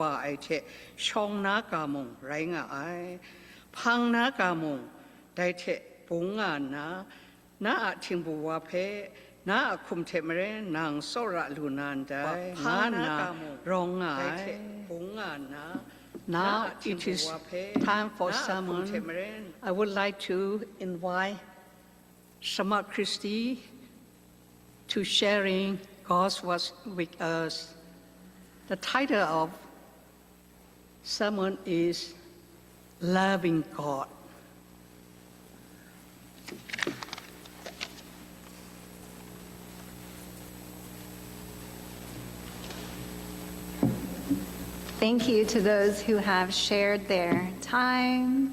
ว่าไอเทช่องนากามงไรงาไอพังนากามงได้เทปุงงานนะนาทิงบัวเพนาคุมเทมเรนางโซระลูนานได้พังนารองงาไอปุงงานนะ Now it is time for sermon. I would like to invite Shema Christie to sharing God's word with us. The title of sermon is Loving God. Thank you to those who have shared their time,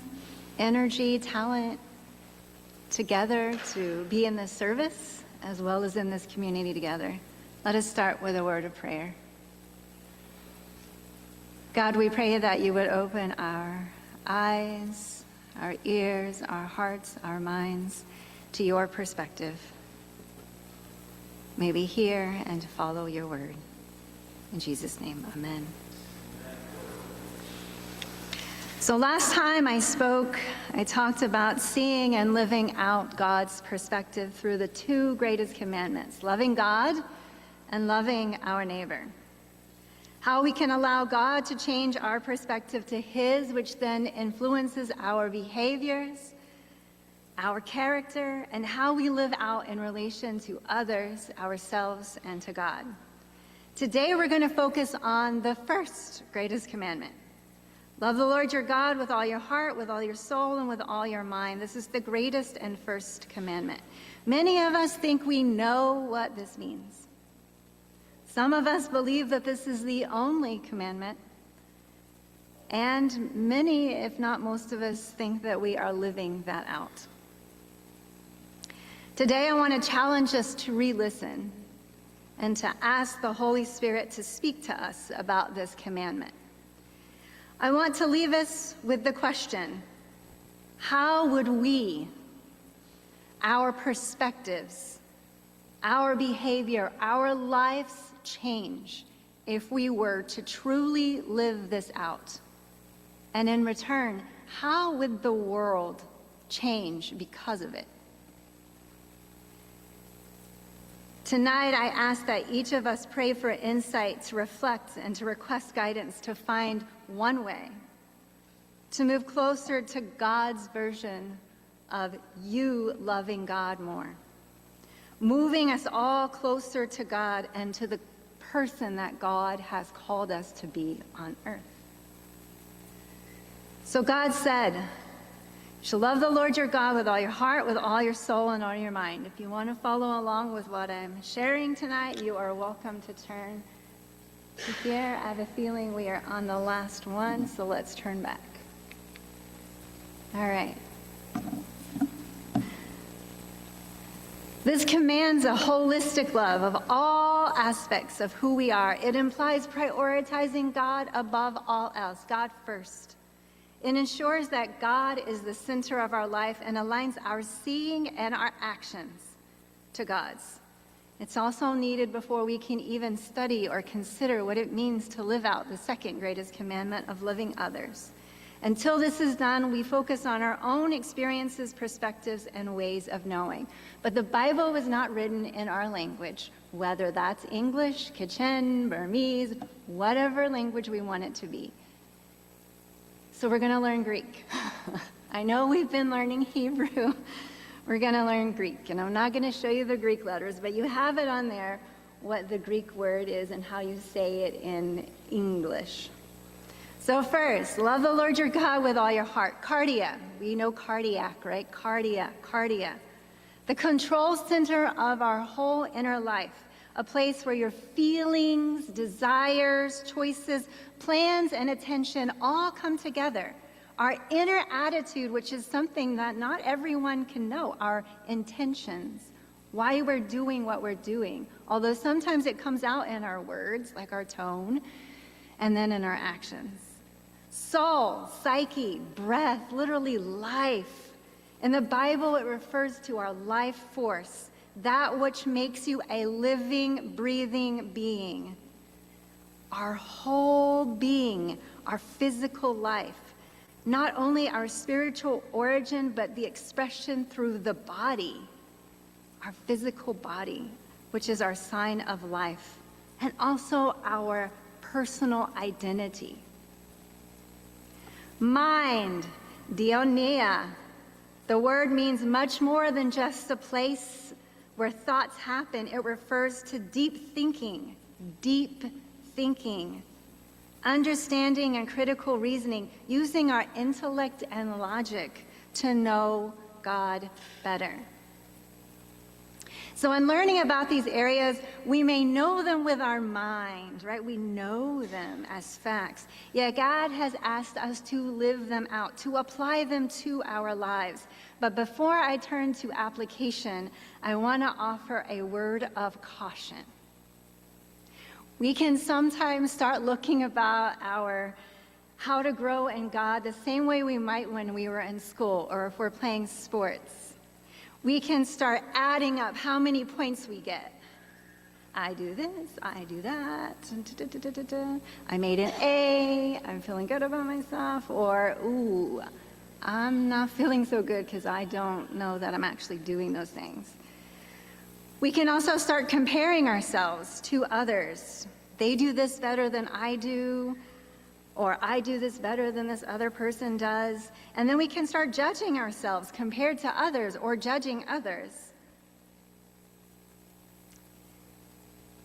energy, talent together to be in this service as well as in this community together. Let us start with a word of prayer. God, we pray that you would open our eyes, our ears, our hearts, our minds to your perspective. May we hear and follow your word. In Jesus' name, amen. So last time I spoke, I talked about seeing and living out God's perspective through the two greatest commandments, loving God and loving our neighbor. How we can allow God to change our perspective to his, which then influences our behaviors, our character, and how we live out in relation to others, ourselves, and to God. Today we're going to focus on the first greatest commandment. Love the Lord your God with all your heart, with all your soul, and with all your mind. This is the greatest and first commandment. Many of us think we know what this means. Some of us believe that this is the only commandment. And many, if not most of us, think that we are living that out. Today I want to challenge us to re-listen and to ask the Holy Spirit to speak to us about this commandment. I want to leave us with the question, how would we, our perspectives, our behavior, our lives change if we were to truly live this out? And in return, how would the world change because of it? Tonight, I ask that each of us pray for insight to reflect and to request guidance to find one way to move closer to God's version of you loving God more, moving us all closer to God and to the person that God has called us to be on earth. So God said, you shall love the Lord your God with all your heart, with all your soul, and all your mind. If you want to follow along with what I'm sharing tonight, you are welcome to turn to here. I have a feeling we are on the last one, so let's turn back. All right. This commands a holistic love of all aspects of who we are. It implies prioritizing God above all else, God first. It ensures that God is the center of our life and aligns our seeing and our actions to God's. It's also needed before we can even study or consider what it means to live out the second greatest commandment of loving others. Until this is done, we focus on our own experiences, perspectives, and ways of knowing. But the Bible was not written in our language, whether that's English, Kachin, Burmese, whatever language we want it to be. So we're going to learn Greek. I know we've been learning Hebrew. We're going to learn Greek. And I'm not going to show you the Greek letters, but you have it on there, what the Greek word is and how you say it in English. So first, love the Lord your God with all your heart. Cardia. We know cardiac, right? Cardia. The control center of our whole inner life. A place where your feelings, desires, choices, plans, and attention all come together. Our inner attitude, which is something that not everyone can know, our intentions, why we're doing what we're doing. Although sometimes it comes out in our words, like our tone, and then in our actions. Soul, psyche, breath, literally life. In the Bible, it refers to our life force, that which makes you a living, breathing being. our whole being, our physical life, not only our spiritual origin, but the expression through the body, our physical body, which is our sign of life, and also our personal identity. Mind, dianeia. The word means much more than just a place where thoughts happen. It refers to deep thinking, understanding and critical reasoning, using our intellect and logic to know God better. So in learning about these areas, we may know them with our mind, right? We know them as facts. Yet God has asked us to live them out, to apply them to our lives. But before I turn to application, I want to offer a word of caution. We can sometimes start looking about our how to grow in God the same way we might when we were in school or if we're playing sports. We can start adding up how many points we get. I do this, I do that, I made an A, I'm feeling good about myself, or ooh, I'm not feeling so good because I don't know that I'm actually doing those things. We can also start comparing ourselves to others. They do this better than I do, or I do this better than this other person does. And then we can start judging ourselves compared to others or judging others.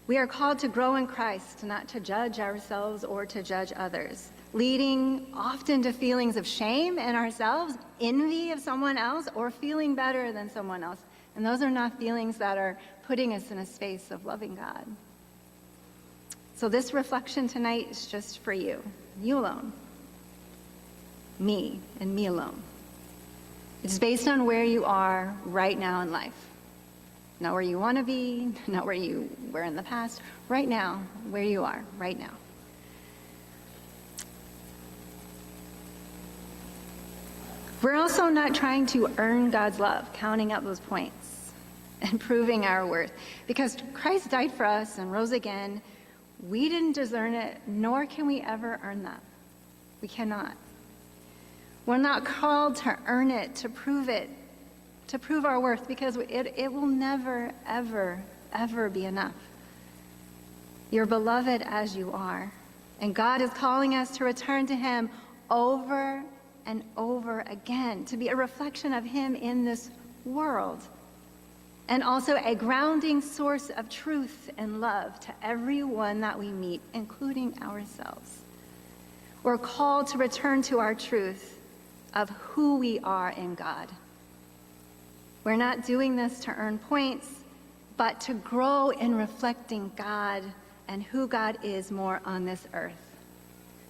We are called to grow in Christ, not to judge ourselves or to judge others, leading often to feelings of shame in ourselves, envy of someone else, or feeling better than someone else. And those are not feelings that are putting us in a space of loving God. So this reflection tonight is just for you alone, me and me alone. It's based on where you are right now in life. Not where you want to be, not where you were in the past, right now, where you are right now. We're also not trying to earn God's love, counting up those points and proving our worth. Because Christ died for us and rose again. We didn't deserve it, nor can we ever earn that. We cannot. We're not called to earn it, to prove our worth, because it will never, ever, ever be enough. You're beloved as you are, and God is calling us to return to Him over and over again, to be a reflection of Him in this world, and also a grounding source of truth and love to everyone that we meet, including ourselves. We're called to return to our truth of who we are in God. We're not doing this to earn points, but to grow in reflecting God and who God is more on this earth.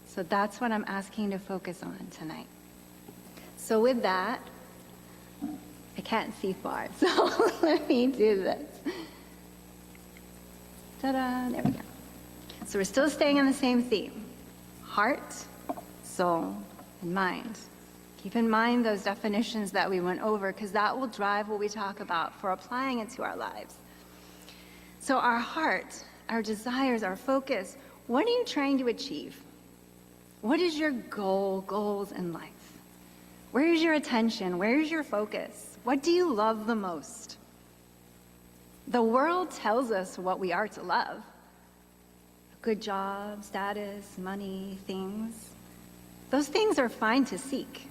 So that's what I'm asking to focus on tonight. So with that, I can't see far, so let me do this. Ta-da, there we go. So we're still staying on the same theme. Heart, soul, and mind. Keep in mind those definitions that we went over, because that will drive what we talk about for applying it to our lives. So our heart, our desires, our focus, what are you trying to achieve? What is your goals in life? Where is your attention? Where is your focus? What do you love the most? The world tells us what we are to love. A good job, status, money, things. Those things are fine to seek.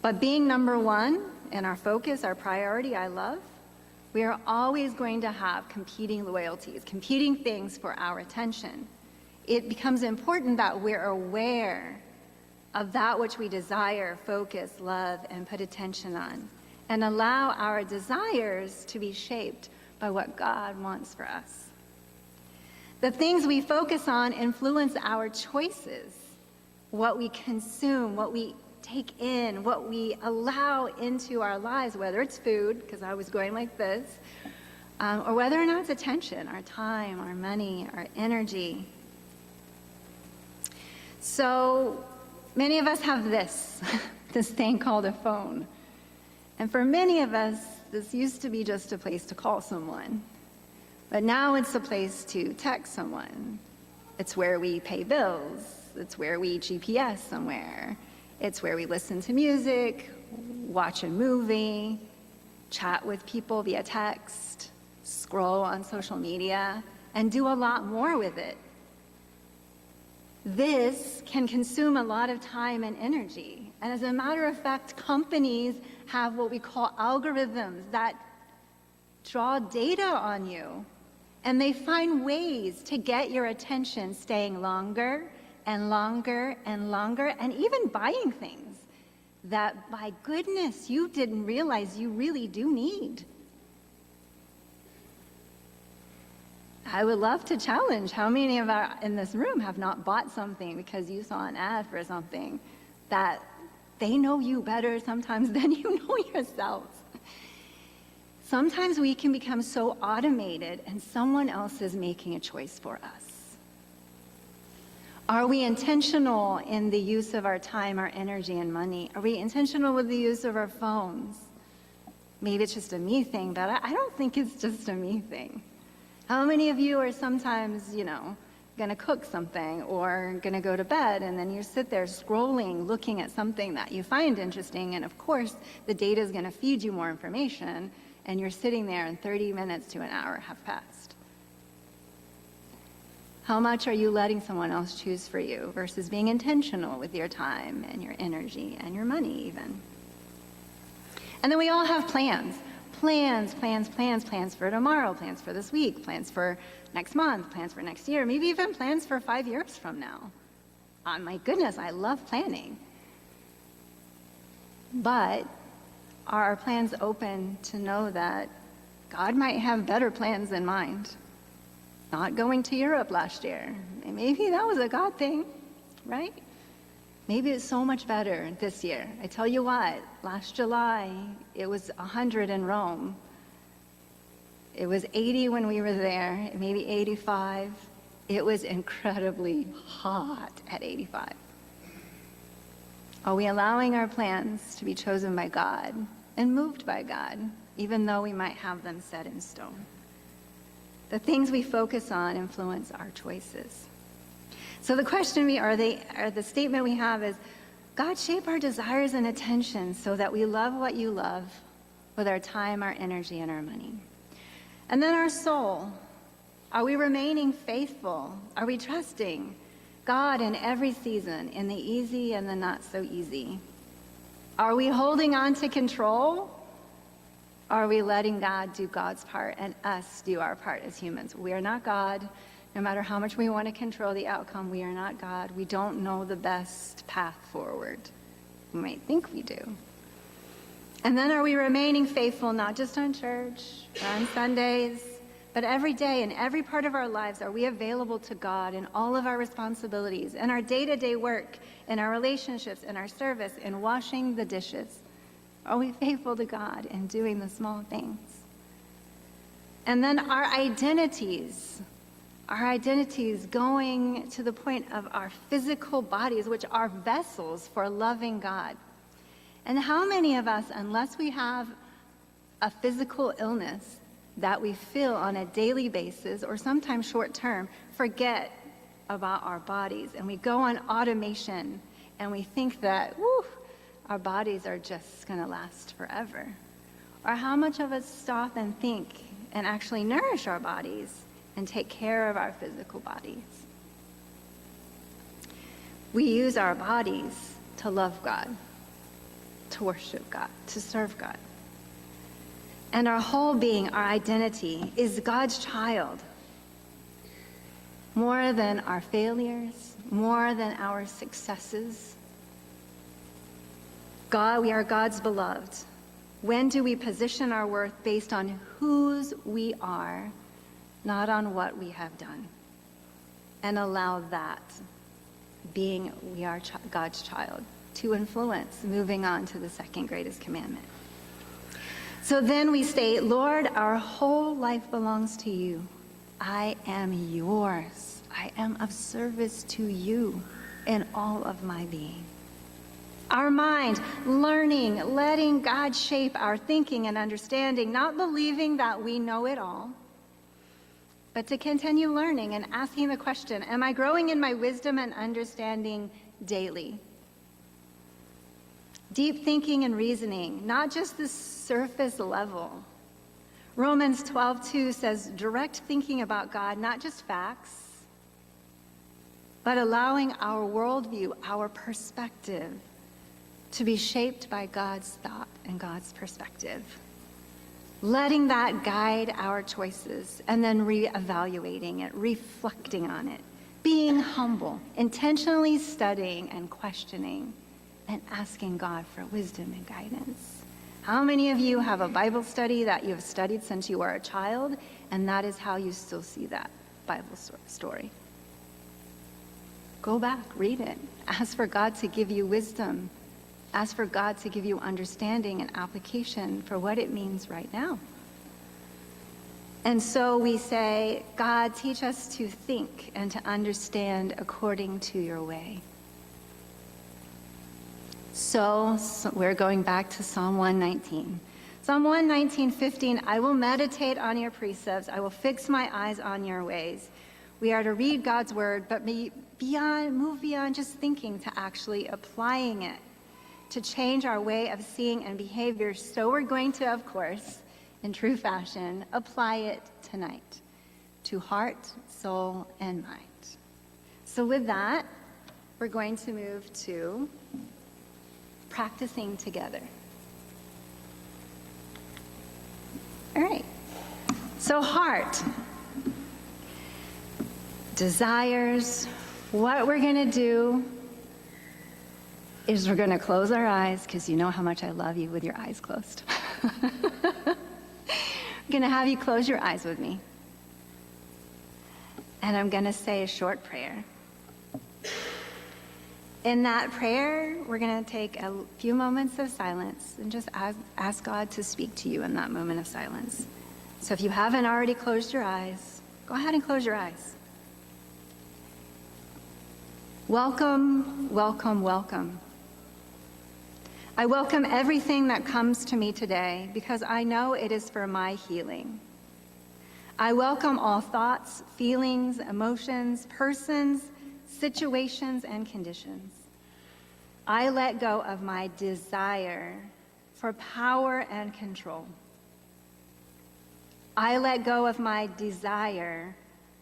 But being number one in our focus, our priority, I love, we are always going to have competing loyalties, competing things for our attention. It becomes important that we're aware of that which we desire, focus, love, and put attention on, and allow our desires to be shaped by what God wants for us. The things we focus on influence our choices, what we consume, what we take in, what we allow into our lives, whether it's food, because I was going like this, or whether or not it's attention, our time, our money, our energy. So many of us have this thing called a phone. And for many of us, this used to be just a place to call someone. But now it's a place to text someone, It's where we pay bills. It's where we GPS somewhere. It's where we listen to music, watch a movie, chat with people via text, scroll on social media, and do a lot more with it. This can consume a lot of time and energy. And as a matter of fact, companies have what we call algorithms that draw data on you. And they find ways to get your attention staying longer and longer and longer, and even buying things that, by goodness, you didn't realize you really do need. I would love to challenge how many of our in this room have not bought something because you saw an ad for something that they know you better sometimes than you know yourselves. Sometimes we can become so automated and someone else is making a choice for us. Are we intentional in the use of our time, our energy, and money? Are we intentional with the use of our phones? Maybe it's just a me thing, but I don't think it's just a me thing. How many of you are sometimes, gonna cook something or gonna go to bed, and then you sit there scrolling, looking at something that you find interesting, and of course, the data is gonna feed you more information, and you're sitting there and 30 minutes to an hour have passed. How much are you letting someone else choose for you versus being intentional with your time and your energy and your money even? And then we all have plans. Plans for tomorrow, plans for this week, plans for next month, plans for next year, maybe even plans for 5 years from now. My goodness, I love planning. But are our plans open to know that God might have better plans in mind? Not going to Europe last year. Maybe that was a God thing, right? Maybe it's so much better this year. I tell you what, last July, it was 100 in Rome. It was 80 when we were there, maybe 85. It was incredibly hot at 85. Are we allowing our plans to be chosen by God and moved by God, even though we might have them set in stone? The things we focus on influence our choices. So the question the statement we have is, God, shape our desires and attention so that we love what you love with our time, our energy, and our money. And then our soul. Are we remaining faithful? Are we trusting God in every season, in the easy and the not so easy? Are we holding on to control? Are we letting God do God's part and us do our part as humans? We are not God. No matter how much we want to control the outcome, we are not God. We don't know the best path forward. We might think we do. And then are we remaining faithful, not just on church, or on Sundays, but every day in every part of our lives? Are we available to God in all of our responsibilities, in our day-to-day work, in our relationships, in our service, in washing the dishes? Are we faithful to God in doing the small things? And then our identities going to the point of our physical bodies, which are vessels for loving God. And how many of us, unless we have a physical illness that we feel on a daily basis, or sometimes short term, forget about our bodies, and we go on automation, and we think that, our bodies are just gonna last forever? Or how much of us stop and think and actually nourish our bodies and take care of our physical bodies? We use our bodies to love God, to worship God, to serve God. And our whole being, our identity, is God's child. More than our failures, more than our successes. God, we are God's beloved. When do we position our worth based on whose we are, not on what we have done? And allow that, being we are God's child, to influence moving on to the second greatest commandment. So then we say, Lord, our whole life belongs to you. I am yours. I am of service to you in all of my being. Our mind, learning, letting God shape our thinking and understanding, not believing that we know it all, but but to continue learning and asking the question, am I growing in my wisdom and understanding daily? Deep thinking and reasoning, not just the surface level. Romans 12:2 says, direct thinking about God, not just facts, but allowing our worldview, our perspective, to be shaped by God's thought and God's perspective. Letting that guide our choices and then reevaluating it, reflecting on it, being humble, intentionally studying and questioning and asking God for wisdom and guidance. How many of you have a Bible study that you have studied since you were a child, and that is how you still see that Bible story? Go back, read it. Ask for God to give you wisdom. Ask for God to give you understanding and application for what it means right now. And so we say, God, teach us to think and to understand according to your way. So we're going back to Psalm 119. Psalm 119:15, I will meditate on your precepts. I will fix my eyes on your ways. We are to read God's word, but move beyond just thinking to actually applying it, to change our way of seeing and behavior. So we're going to, of course, in true fashion, apply it tonight to heart, soul, and mind. So with that, we're going to move to practicing together. All right. So heart, desires, what we're going to do is we're going to close our eyes, because you know how much I love you with your eyes closed. I'm going to have you close your eyes with me. And I'm going to say a short prayer. In that prayer, we're going to take a few moments of silence and just ask God to speak to you in that moment of silence. So if you haven't already closed your eyes, go ahead and close your eyes. Welcome, welcome, welcome. I welcome everything that comes to me today because I know it is for my healing. I welcome all thoughts, feelings, emotions, persons, situations, and conditions. I let go of my desire for power and control. I let go of my desire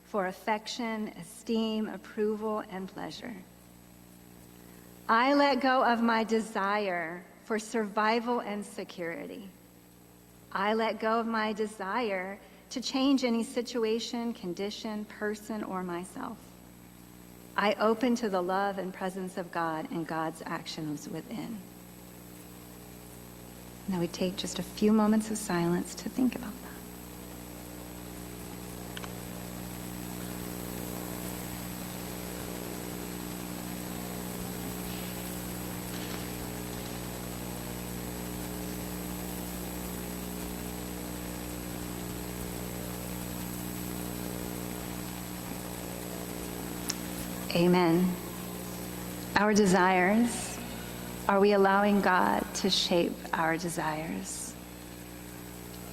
for affection, esteem, approval, and pleasure. I let go of my desire for survival and security. I let go of my desire to change any situation, condition, person, or myself. I open to the love and presence of God and God's actions within. Now we take just a few moments of silence to think about that. Amen. Our desires, are we allowing God to shape our desires?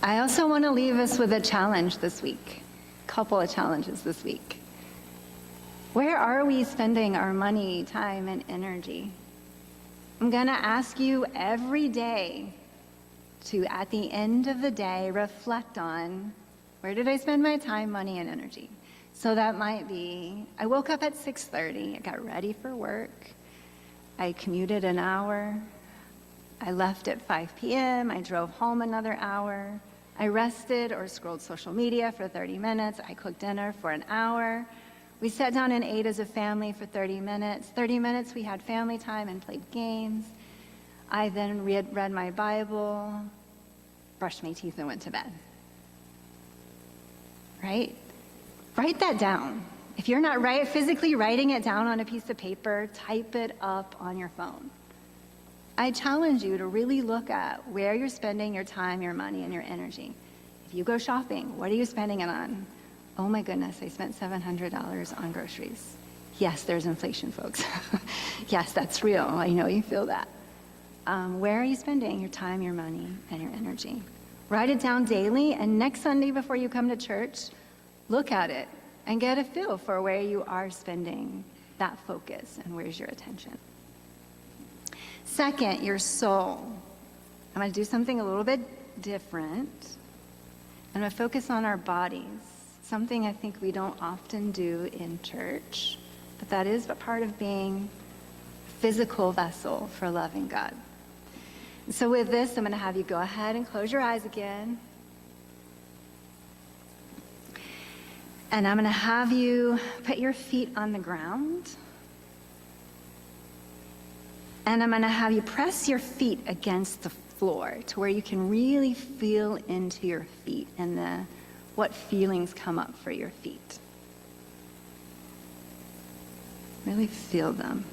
I also want to leave us with a challenge this week, a couple of challenges this week. Where are we spending our money, time, and energy? I'm going to ask you every day to, at the end of the day, reflect on, where did I spend my time, money, and energy? So that might be, I woke up at 6:30, I got ready for work, I commuted an hour, I left at 5 p.m., I drove home another hour, I rested or scrolled social media for 30 minutes, I cooked dinner for an hour, we sat down and ate as a family for 30 minutes. 30 minutes we had family time and played games. I then read my Bible, brushed my teeth, and went to bed. Right? Write that down. If you're not physically writing it down on a piece of paper, type it up on your phone. I challenge you to really look at where you're spending your time, your money, and your energy. If you go shopping, what are you spending it on? Oh my goodness, I spent $700 on groceries. Yes, there's inflation, folks. Yes, that's real. I know you feel that. Where are you spending your time, your money, and your energy? Write it down daily, and next Sunday before you come to church, look at it and get a feel for where you are spending that focus and where's your attention. Second, your soul. I'm going to do something a little bit different. I'm going to focus on our bodies, something I think we don't often do in church, but that is a part of being a physical vessel for loving God. So with this, I'm going to have you go ahead and close your eyes again. And I'm going to have you put your feet on the ground. And I'm going to have you press your feet against the floor to where you can really feel into your feet and what feelings come up for your feet. Really feel them.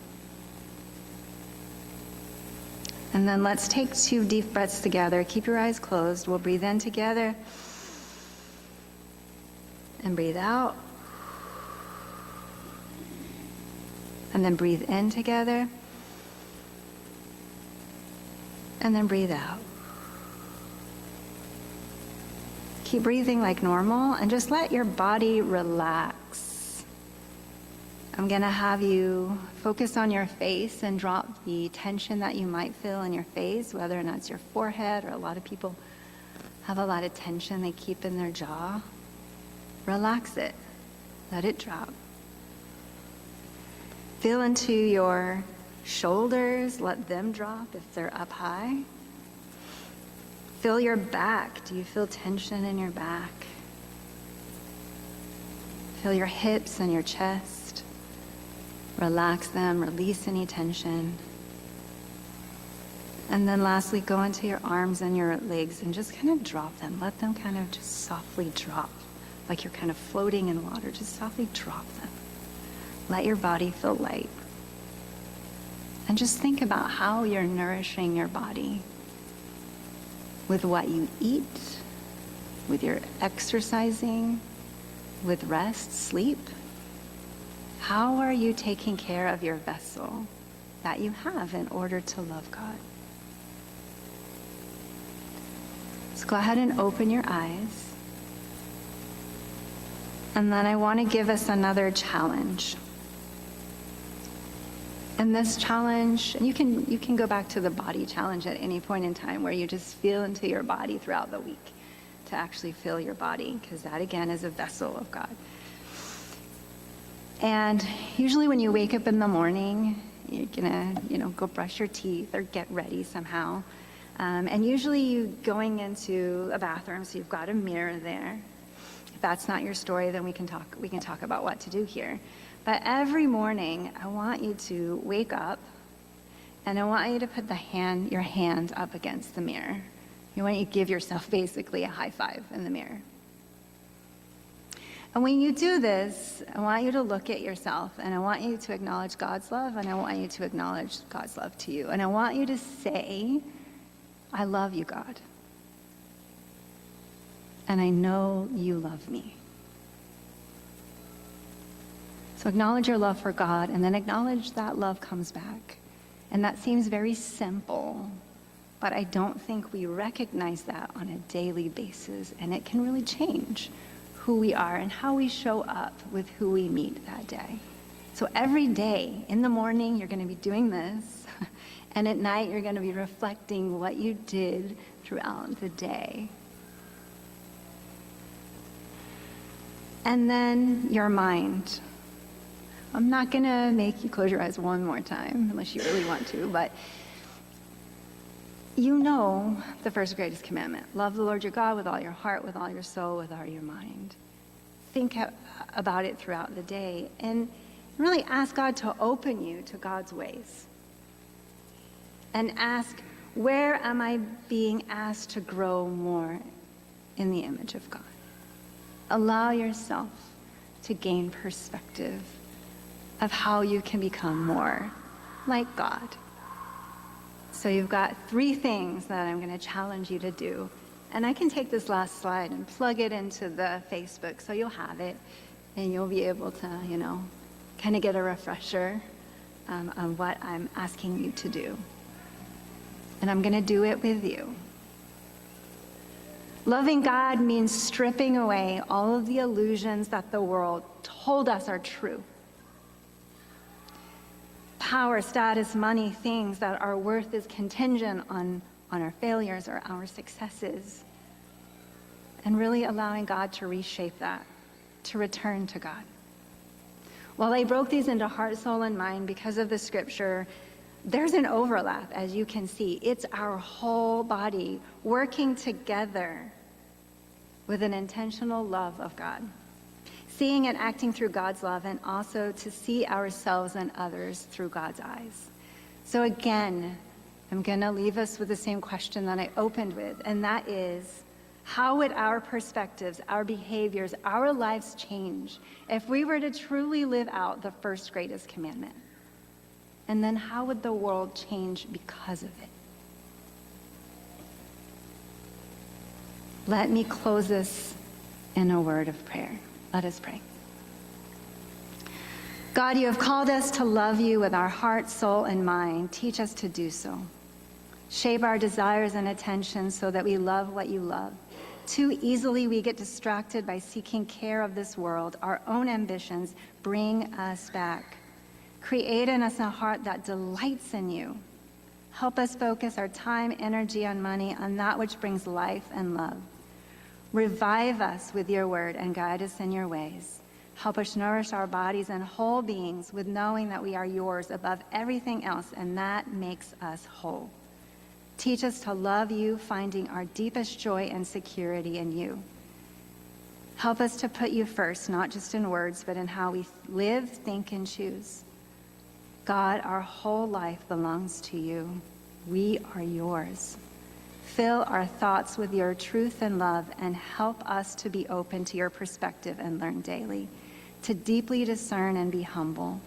And then let's take 2 deep breaths together. Keep your eyes closed. We'll breathe in together. And breathe out. And then breathe in together. And then breathe out. Keep breathing like normal and just let your body relax. I'm going to have you focus on your face and drop the tension that you might feel in your face, whether or not it's your forehead, or a lot of people have a lot of tension they keep in their jaw. Relax it. Let it drop. Feel into your shoulders. Let them drop if they're up high. Feel your back. Do you feel tension in your back? Feel your hips and your chest. Relax them. Release any tension. And then lastly, go into your arms and your legs and just kind of drop them. Let them kind of just softly drop. Like you're kind of floating in water, just softly drop them. Let your body feel light. And just think about how you're nourishing your body with what you eat, with your exercising, with rest, sleep. How are you taking care of your vessel that you have in order to love God? So go ahead and open your eyes. And then I want to give us another challenge. And this challenge, and you can go back to the body challenge at any point in time where you just feel into your body throughout the week to actually feel your body, because that again is a vessel of God. And usually when you wake up in the morning, you're gonna, go brush your teeth or get ready somehow. And usually you going into a bathroom, so you've got a mirror there. If that's not your story, then we can talk about what to do here. But every morning, I want you to wake up, and I want you to put your hand up against the mirror. I want you to give yourself basically a high five in the mirror. And when you do this, I want you to look at yourself, and I want you to acknowledge God's love, and I want you to acknowledge God's love to you. And I want you to say, I love you, God. And I know you love me. So acknowledge your love for God, and then acknowledge that love comes back. And that seems very simple, but I don't think we recognize that on a daily basis, and it can really change who we are and how we show up with who we meet that day. So every day, in the morning, you're going to be doing this, and at night, you're going to be reflecting what you did throughout the day. And then your mind. I'm not going to make you close your eyes one more time, unless you really want to, but you know the first greatest commandment. Love the Lord your God with all your heart, with all your soul, with all your mind. Think about it throughout the day, and really ask God to open you to God's ways. And ask, where am I being asked to grow more in the image of God? Allow yourself to gain perspective of how you can become more like God. So you've got 3 things that I'm going to challenge you to do. And I can take this last slide and plug it into the Facebook so you'll have it and you'll be able to, kind of get a refresher on what I'm asking you to do. And I'm going to do it with you. Loving God means stripping away all of the illusions that the world told us are true. Power, status, money, things that our worth is contingent on our failures or our successes. And really allowing God to reshape that, to return to God. While I broke these into heart, soul, and mind because of the scripture, there's an overlap, as you can see. It's our whole body working together with an intentional love of God. Seeing and acting through God's love, and also to see ourselves and others through God's eyes. So again, I'm going to leave us with the same question that I opened with, and that is, how would our perspectives, our behaviors, our lives change if we were to truly live out the first greatest commandment? And then how would the world change because of it? Let me close this in a word of prayer. Let us pray. God, you have called us to love you with our heart, soul, and mind. Teach us to do so. Shape our desires and attention so that we love what you love. Too easily we get distracted by seeking care of this world. Our own ambitions bring us back. Create in us a heart that delights in you. Help us focus our time, energy, and money on that which brings life and love. Revive us with your word and guide us in your ways. Help us nourish our bodies and whole beings with knowing that we are yours above everything else, and that makes us whole. Teach us to love you, finding our deepest joy and security in you. Help us to put you first, not just in words, but in how we live, think, and choose. God, our whole life belongs to you. We are yours. Fill our thoughts with your truth and love, and help us to be open to your perspective and learn daily, to deeply discern and be humble.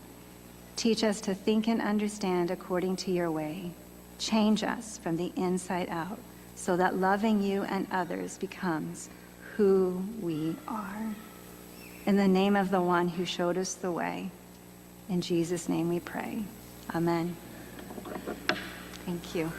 Teach us to think and understand according to your way. Change us from the inside out so that loving you and others becomes who we are. In the name of the one who showed us the way, in Jesus' name we pray. Amen. Thank you.